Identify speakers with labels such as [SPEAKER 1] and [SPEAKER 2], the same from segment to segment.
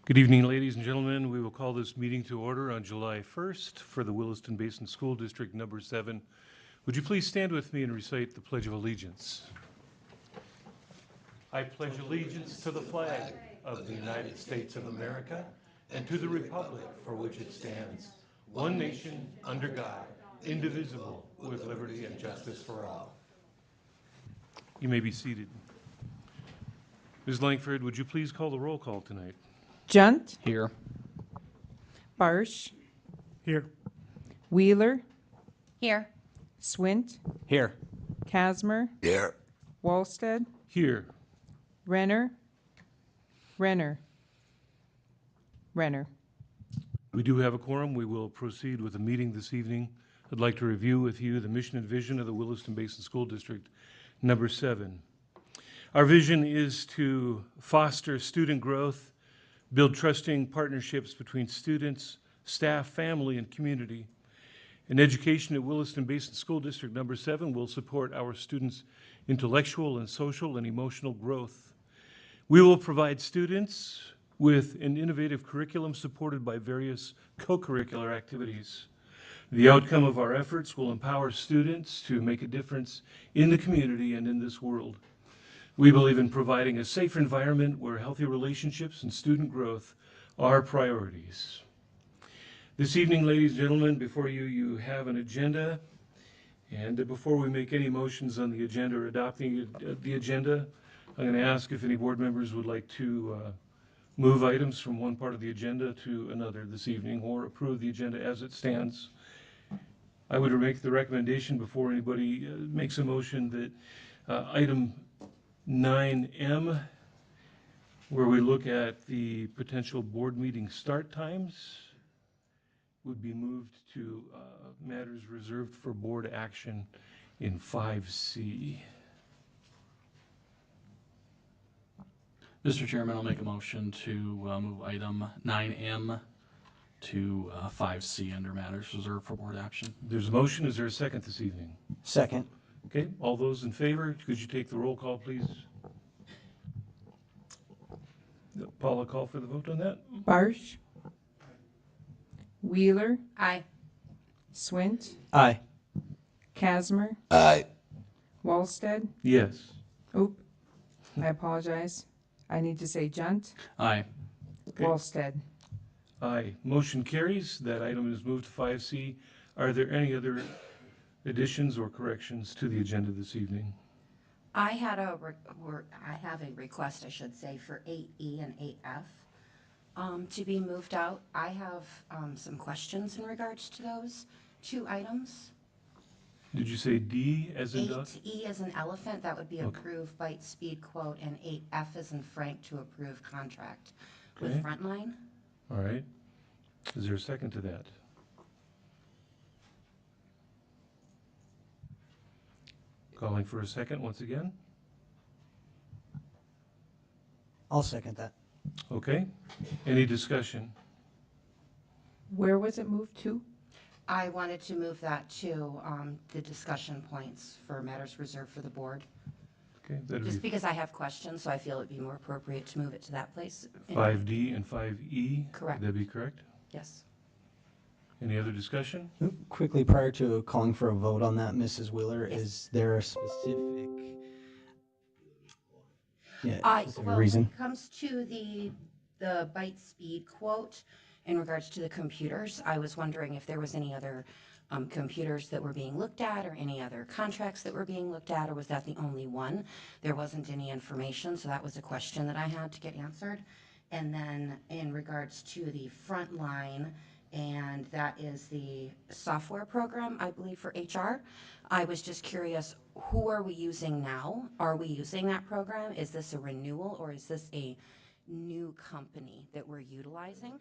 [SPEAKER 1] Good evening, ladies and gentlemen. We will call this meeting to order on July 1st for the Williston Basin School District number 7. Would you please stand with me and recite the Pledge of Allegiance? I pledge allegiance to the flag of the United States of America and to the republic for which it stands, one nation, under God, indivisible, with liberty and justice for all. You may be seated. Ms. Langford, would you please call the roll call tonight?
[SPEAKER 2] Junt,
[SPEAKER 3] Here.
[SPEAKER 2] Barsh,
[SPEAKER 1] Here.
[SPEAKER 2] Wheeler,
[SPEAKER 4] Here.
[SPEAKER 2] Swint,
[SPEAKER 3] Here.
[SPEAKER 2] Kasmer,
[SPEAKER 5] Here.
[SPEAKER 2] Walstead,
[SPEAKER 1] Here.
[SPEAKER 2] Renner.
[SPEAKER 1] We do have a quorum. We will proceed with the meeting this evening. I'd like to review with you the mission and vision of the Williston Basin School District number 7. Our vision is to foster student growth, build trusting partnerships between students, staff, family, and community. And education at Williston Basin School District number 7 will support our students' intellectual and social and emotional growth. We will provide students with an innovative curriculum supported by various co-curricular activities. The outcome of our efforts will empower students to make a difference in the community and in this world. We believe in providing a safe environment where healthy relationships and student growth are priorities. This evening, ladies and gentlemen, before you have an agenda. And before we make any motions on the agenda or adopting the agenda, I'm going to ask if any board members would like to move items from one part of the agenda to another this evening or approve the agenda as it stands. I would make the recommendation before anybody makes a motion that item 9M, where we look at the potential board meeting start times, would be moved to matters reserved for board action in 5C.
[SPEAKER 3] Mr. Chairman, I'll make a motion to move item 9M to 5C under matters reserved for board action.
[SPEAKER 1] There's a motion. Is there a second this evening?
[SPEAKER 5] Second.
[SPEAKER 1] Okay, all those in favor, could you take the roll call, please? Paula, call for the vote on that.
[SPEAKER 2] Barsh, Wheeler,
[SPEAKER 4] Aye.
[SPEAKER 2] Swint,
[SPEAKER 5] Aye.
[SPEAKER 2] Kasmer,
[SPEAKER 5] Aye.
[SPEAKER 2] Walstead.
[SPEAKER 1] Yes.
[SPEAKER 2] I apologize. I need to say Junt,
[SPEAKER 3] Aye.
[SPEAKER 1] Okay.
[SPEAKER 2] Walstead.
[SPEAKER 1] Aye. Motion carries. That item is moved to 5C. Are there any other additions or corrections to the agenda this evening?
[SPEAKER 4] I have a request, I should say, for 8E and 8F to be moved out. I have some questions in regards to those two items.
[SPEAKER 1] Did you say D as in duck?
[SPEAKER 4] 8E as an elephant, that would be
[SPEAKER 1] Okay.
[SPEAKER 4] approve bite speed quote, and 8F as in Frank to approve contract
[SPEAKER 1] Okay.
[SPEAKER 4] with Frontline.
[SPEAKER 1] All right. Is there a second to that? Calling for a second once again.
[SPEAKER 5] I'll second that.
[SPEAKER 1] Okay. Any discussion?
[SPEAKER 2] Where was it moved to?
[SPEAKER 4] I wanted to move that to the discussion points for matters reserved for the board.
[SPEAKER 1] Okay, that'd
[SPEAKER 4] Just
[SPEAKER 1] be
[SPEAKER 4] because I have questions, so I feel it'd be more appropriate to move it to that place.
[SPEAKER 1] 5D and 5E.
[SPEAKER 4] Correct.
[SPEAKER 1] Would that be correct?
[SPEAKER 4] Yes.
[SPEAKER 1] Any other discussion?
[SPEAKER 6] Quickly, prior to calling for a vote on that, Mrs. Wheeler,
[SPEAKER 4] Yes.
[SPEAKER 6] is there a specific
[SPEAKER 4] Well,
[SPEAKER 6] reason?
[SPEAKER 4] when it comes to the bite speed quote in regards to the computers, I was wondering if there was any other computers that were being looked at or any other contracts that were being looked at, or was that the only one? There wasn't any information, so that was a question that I had to get answered. And then in regards to the Frontline, and that is the software program, I believe, for HR. I was just curious, who are we using now? Are we using that program? Is this a renewal, or is this a new company that we're utilizing?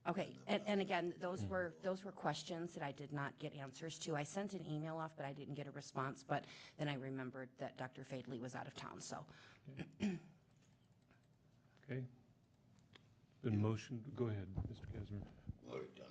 [SPEAKER 4] Okay, and again, those were questions that I did not get answers to. I sent an email off, but I didn't get a response, but then I remembered that Dr. Fadley was out of town, so.
[SPEAKER 1] Okay. Been motioned. Go ahead, Mr. Kasmer.
[SPEAKER 5] Already done